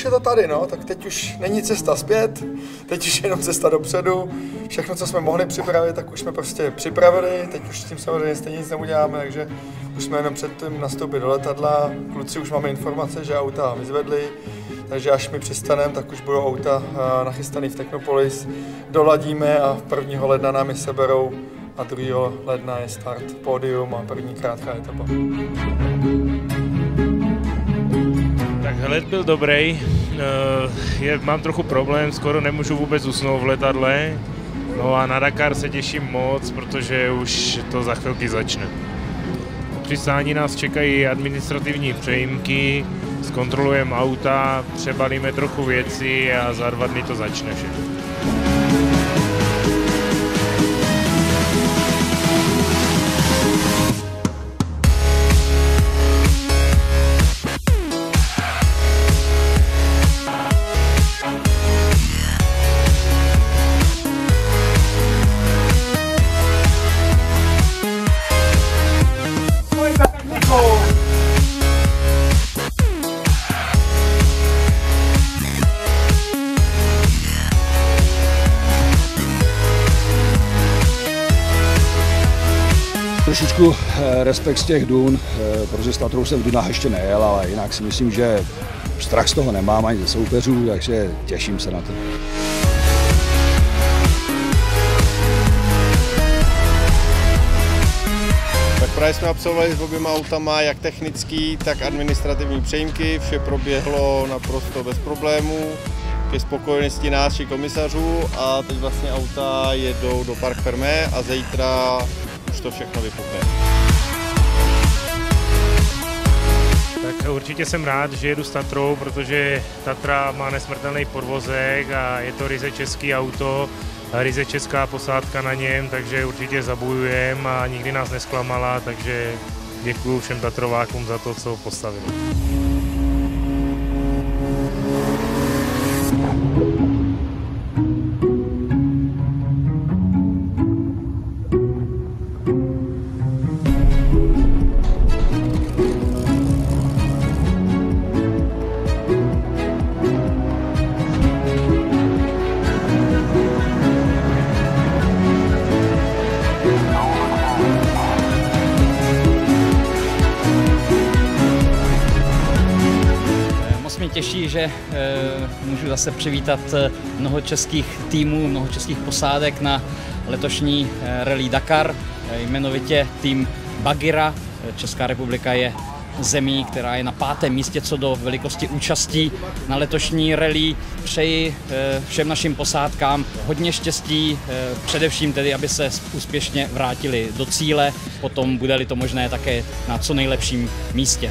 už je to tady, no, tak teď už není cesta zpět, teď už je jenom cesta dopředu. Všechno, co jsme mohli připravit, tak už jsme prostě připravili, teď už s tím samozřejmě stejně nic neuděláme, takže už jsme jenom před tím nastoupit do letadla. Kluci už máme informace, že auta vyzvedli, takže až my přistaneme, tak už budou auta nachystaný v Technopolis, doladíme a 1. ledna nám je seberou a 2. ledna je start pódium a první krátká etapa. Tak let byl dobrý, mám trochu problém, skoro nemůžu vůbec usnout v letadle, no a na Dakar se těším moc, protože už to za chvilky začne. Při stání nás čekají administrativní přejímky, zkontrolujeme auta, přebalíme trochu věcí a za 2 dny to začne všechno. Trošičku respekt z těch dun, protože s Tatrou jsem v Dunách ještě nejel, ale jinak si myslím, že strach z toho nemám ani ze soupeřů, takže těším se na to. Tak právě jsme absolvovali s oběma autama jak technický, tak administrativní přejímky, vše proběhlo naprosto bez problémů, ke spokojenosti nás i komisařů a teď vlastně auta jedou do Parc Fermé a zítra už to všechno vypukne. Tak určitě jsem rád, že jedu s Tatrou, protože Tatra má nesmrtelný podvozek a je to ryze český auto, ryze česká posádka na něm, takže určitě zabojujeme a nikdy nás nesklamala, takže děkuju všem Tatrovákům za to, co postavili. Mě těší, že můžu zase přivítat mnoho českých týmů, mnoho českých posádek na letošní Rallye Dakar, jmenovitě tým Bagira. Česká republika je zemí, která je na 5. místě co do velikosti účastí na letošní rally. Přeji všem našim posádkám hodně štěstí, především tedy, aby se úspěšně vrátili do cíle, potom bude-li to možné také na co nejlepším místě.